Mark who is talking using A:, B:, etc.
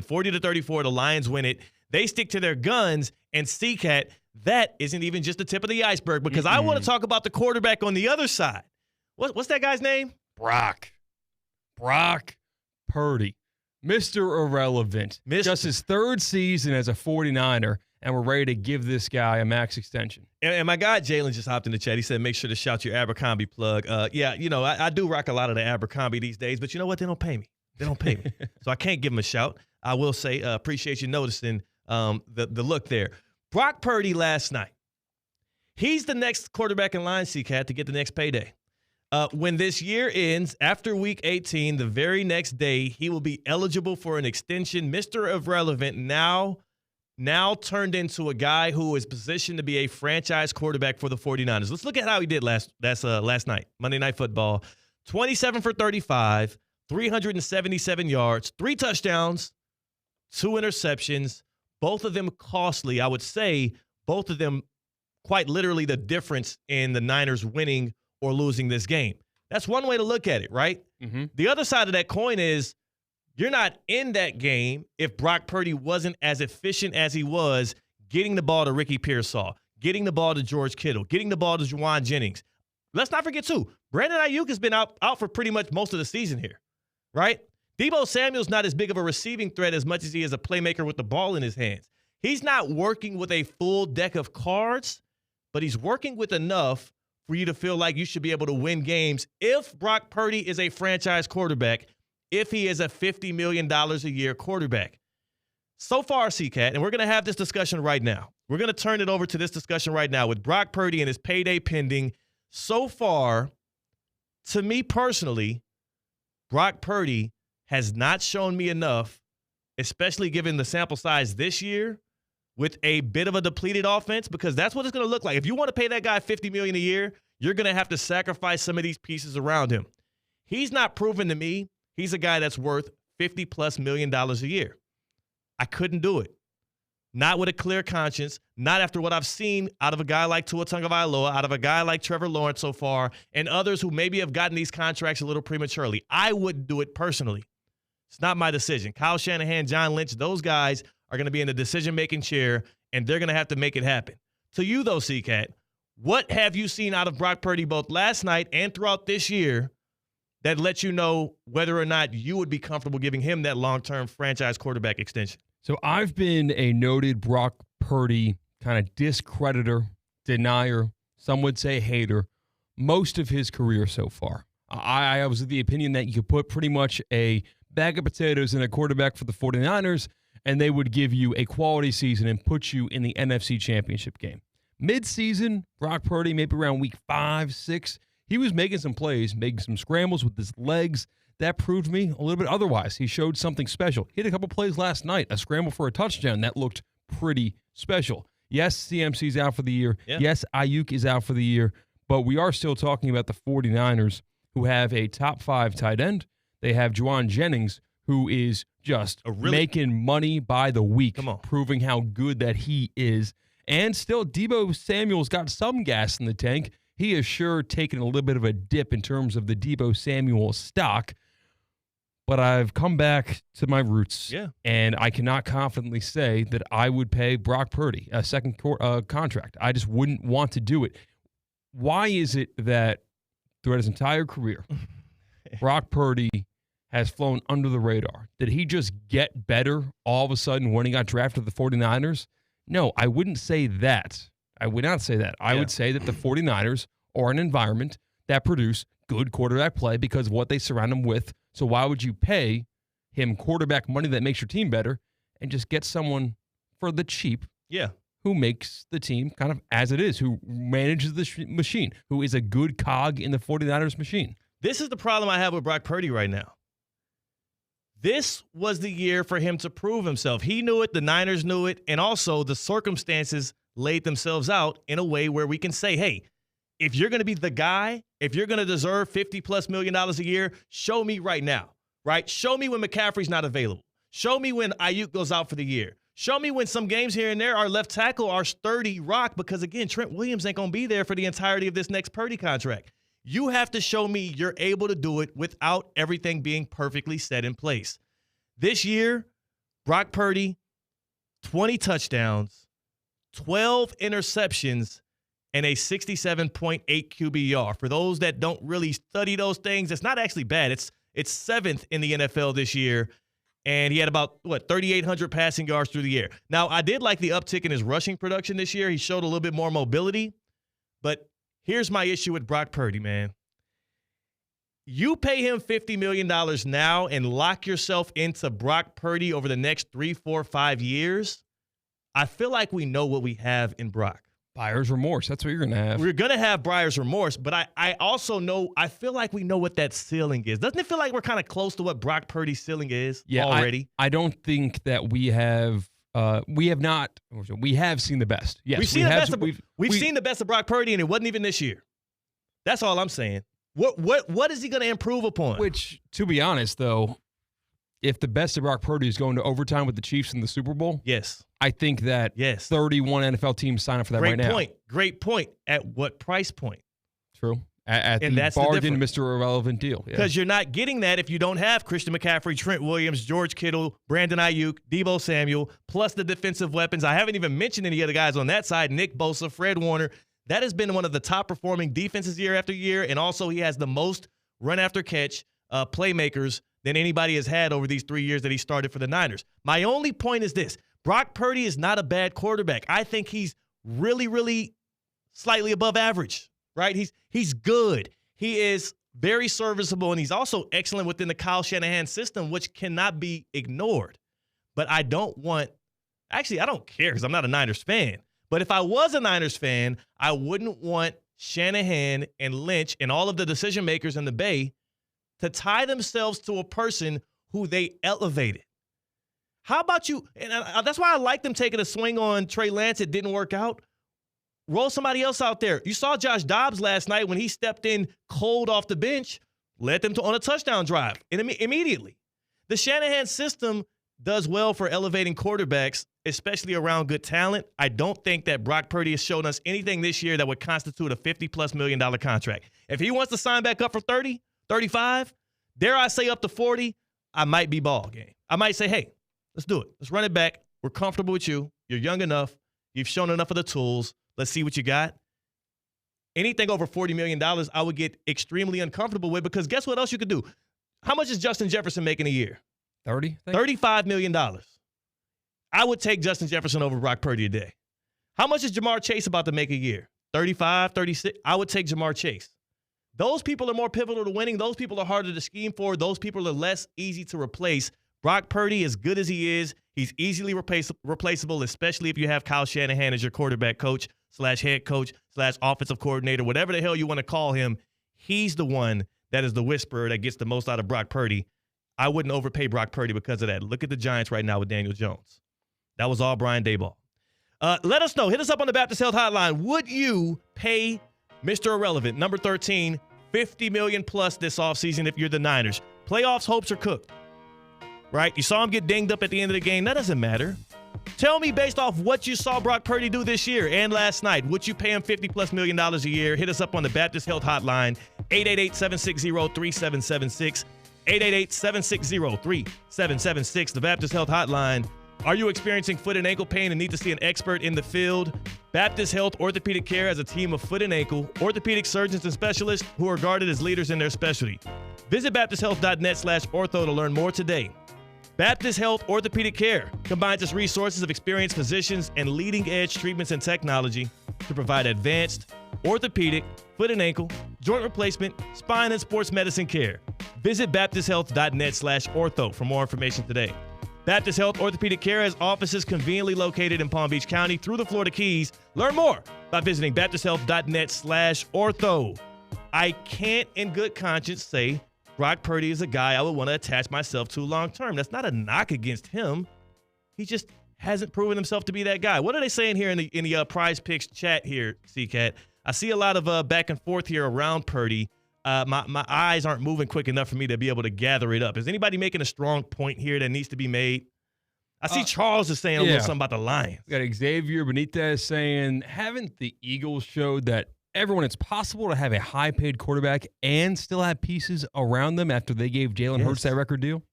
A: 40-34, the Lions win it. They stick to their guns, and C-Cat, that isn't even just the tip of the iceberg because I want to talk about the quarterback on the other side. What's that guy's name?
B: Brock Purdy. Mr. Irrelevant. Just his third season as a 49er, and we're ready to give this guy a max extension.
A: And my guy Jalen just hopped in the chat. He said, make sure to shout your Abercrombie plug. I do rock a lot of the Abercrombie these days, but you know what? They don't pay me. So I can't give him a shout. I will say appreciate you noticing the look there. Brock Purdy last night. He's the next quarterback in line, C-Cat, to get the next payday. When this year ends, after Week 18, the very next day, he will be eligible for an extension. Mr. Irrelevant now turned into a guy who is positioned to be a franchise quarterback for the 49ers. Let's look at how he did last night, Monday Night Football. 27 for 35, 377 yards, 3 touchdowns, 2 interceptions, both of them costly. I would say both of them quite literally the difference in the Niners winning or losing this game. That's one way to look at it, right? Mm-hmm. The other side of that coin is you're not in that game if Brock Purdy wasn't as efficient as he was getting the ball to Ricky Pearsall, getting the ball to George Kittle, getting the ball to Juwan Jennings. Let's not forget, too, Brandon Ayuk has been out for pretty much most of the season here, right? Deebo Samuel's not as big of a receiving threat as much as he is a playmaker with the ball in his hands. He's not working with a full deck of cards, but he's working with enough for you to feel like you should be able to win games if Brock Purdy is a franchise quarterback, if he is a $50 million a year quarterback. So far, C-Cat, and we're going to have this discussion right now. We're going to turn it over to this discussion right now with Brock Purdy and his payday pending. So far, to me personally, Brock Purdy has not shown me enough, especially given the sample size this year, with a bit of a depleted offense, because that's what it's going to look like. If you want to pay that guy $50 million a year, you're going to have to sacrifice some of these pieces around him. He's not proven to me he's a guy that's worth $50+ million a year. I couldn't do it. Not with a clear conscience, not after what I've seen out of a guy like Tua Tagovailoa, out of a guy like Trevor Lawrence so far, and others who maybe have gotten these contracts a little prematurely. I wouldn't do it personally. It's not my decision. Kyle Shanahan, John Lynch, those guys are going to be in the decision-making chair, and they're going to have to make it happen. To you, though, C-Cat, what have you seen out of Brock Purdy both last night and throughout this year that lets you know whether or not you would be comfortable giving him that long-term franchise quarterback extension?
B: So I've been a noted Brock Purdy kind of discreditor, denier, some would say hater, most of his career so far. I was of the opinion that you could put pretty much a bag of potatoes in a quarterback for the 49ers, and they would give you a quality season and put you in the NFC Championship game. Mid-season, Brock Purdy, maybe around week 5, 6, he was making some plays, making some scrambles with his legs. That proved me a little bit otherwise. He showed something special. He had a couple plays last night, a scramble for a touchdown that looked pretty special. Yes, CMC's out for the year. Yeah. Yes, Ayuk is out for the year. But we are still talking about the 49ers, who have a top 5 tight end. They have Juwan Jennings, who is just making money by the week, proving how good that he is. And still, Deebo Samuel's got some gas in the tank. He is sure taking a little bit of a dip in terms of the Deebo Samuel stock. But I've come back to my roots, and I cannot confidently say that I would pay Brock Purdy a second contract. I just wouldn't want to do it. Why is it that throughout his entire career, Brock Purdy has flown under the radar? Did he just get better all of a sudden when he got drafted to the 49ers? No, I wouldn't say that. I would not say that. I would say that the 49ers are an environment that produce good quarterback play because of what they surround him with. So why would you pay him quarterback money that makes your team better and just get someone for the cheap who makes the team kind of as it is, who manages the machine, who is a good cog in the 49ers machine?
A: This is the problem I have with Brock Purdy right now. This was the year for him to prove himself. He knew it, the Niners knew it, and also the circumstances laid themselves out in a way where we can say, hey, if you're going to be the guy, if you're going to deserve $50+ million a year, show me right now, right? Show me when McCaffrey's not available. Show me when Ayuk goes out for the year. Show me when some games here and there, our left tackle, our sturdy rock, because, again, Trent Williams ain't going to be there for the entirety of this next Purdy contract. You have to show me you're able to do it without everything being perfectly set in place. This year, Brock Purdy, 20 touchdowns, 12 interceptions, and a 67.8 QBR. For those that don't really study those things, it's not actually bad. It's 7th in the NFL this year, and he had about, 3,800 passing yards through the air. Now, I did like the uptick in his rushing production this year. He showed a little bit more mobility, but here's my issue with Brock Purdy, man. You pay him $50 million now and lock yourself into Brock Purdy over the next 3, 4, 5 years. I feel like we know what we have in Brock.
B: Buyer's remorse. That's what you're going to have.
A: We're going to have buyer's remorse, but I also know, I feel like we know what that ceiling is. Doesn't it feel like we're kind of close to what Brock Purdy's ceiling is already?
B: I don't think that we have seen the best. Yes,
A: we've seen the best of Brock Purdy, and it wasn't even this year. That's all I'm saying. What is he going to improve upon?
B: Which, to be honest, though, if the best of Brock Purdy is going to overtime with the Chiefs in the Super Bowl,
A: yes,
B: I think that 31 NFL teams sign up for that right now.
A: Great point. At what price point?
B: True. At the bargain, Mr. Irrelevant deal.
A: Because you're not getting that if you don't have Christian McCaffrey, Trent Williams, George Kittle, Brandon Ayuk, Deebo Samuel, plus the defensive weapons. I haven't even mentioned any other guys on that side. Nick Bosa, Fred Warner. That has been one of the top-performing defenses year after year, and also he has the most run-after-catch playmakers than anybody has had over these 3 years that he started for the Niners. My only point is this. Brock Purdy is not a bad quarterback. I think he's really, really slightly above average, right? He's good. He is very serviceable, and he's also excellent within the Kyle Shanahan system, which cannot be ignored. But I don't care because I'm not a Niners fan. But if I was a Niners fan, I wouldn't want Shanahan and Lynch and all of the decision makers in the Bay to tie themselves to a person who they elevated. How about you? And that's why I like them taking a swing on Trey Lance. It didn't work out. Roll somebody else out there. You saw Josh Dobbs last night when he stepped in cold off the bench, led them on a touchdown drive immediately. The Shanahan system does well for elevating quarterbacks, especially around good talent. I don't think that Brock Purdy has shown us anything this year that would constitute a $50+ million contract. If he wants to sign back up for 30, 35, dare I say up to 40, I might be ball game. I might say, hey, let's do it. Let's run it back. We're comfortable with you. You're young enough. You've shown enough of the tools. Let's see what you got. Anything over $40 million, I would get extremely uncomfortable with because guess what else you could do? How much is Justin Jefferson making a year?
B: 30?
A: $35 million. I would take Justin Jefferson over Brock Purdy today. How much is Jamar Chase about to make a year? 35, 36? I would take Jamar Chase. Those people are more pivotal to winning. Those people are harder to scheme for. Those people are less easy to replace. Brock Purdy, as good as he is, he's easily replaceable, especially if you have Kyle Shanahan as your quarterback coach / head coach / offensive coordinator, whatever the hell you want to call him. He's the one that is the whisperer that gets the most out of Brock Purdy. I wouldn't overpay Brock Purdy because of that. Look at the Giants right now with Daniel Jones. That was all Brian Daboll. Let us know. Hit us up on the Baptist Health Hotline. Would you pay Mr. Irrelevant, number 13, $50 million plus this offseason if you're the Niners? Playoffs hopes are cooked, right? You saw him get dinged up at the end of the game. That doesn't matter. Tell me based off what you saw Brock Purdy do this year and last night, would you pay him $50+ million a year? Hit us up on the Baptist Health Hotline, 888-760-3776. 888-760-3776, the Baptist Health Hotline. Are you experiencing foot and ankle pain and need to see an expert in the field? Baptist Health Orthopedic Care has a team of foot and ankle orthopedic surgeons and specialists who are regarded as leaders in their specialty. Visit baptisthealth.net/ortho to learn more today. Baptist Health Orthopedic Care combines its resources of experienced physicians and leading-edge treatments and technology to provide advanced orthopedic, foot and ankle, joint replacement, spine, and sports medicine care. Visit baptisthealth.net/ortho for more information today. Baptist Health Orthopedic Care has offices conveniently located in Palm Beach County through the Florida Keys. Learn more by visiting baptisthealth.net/ortho. I can't in good conscience say Brock Purdy is a guy I would want to attach myself to long term. That's not a knock against him. He just hasn't proven himself to be that guy. What are they saying here in the Prize Picks chat here, C-Cat? I see a lot of back and forth here around Purdy. My eyes aren't moving quick enough for me to be able to gather it up. Is anybody making a strong point here that needs to be made? I see Charles is saying a little something about the Lions.
B: We got Xavier Benitez saying, haven't the Eagles showed that it's possible to have a high-paid quarterback and still have pieces around them after they gave Jalen Hurts that record deal?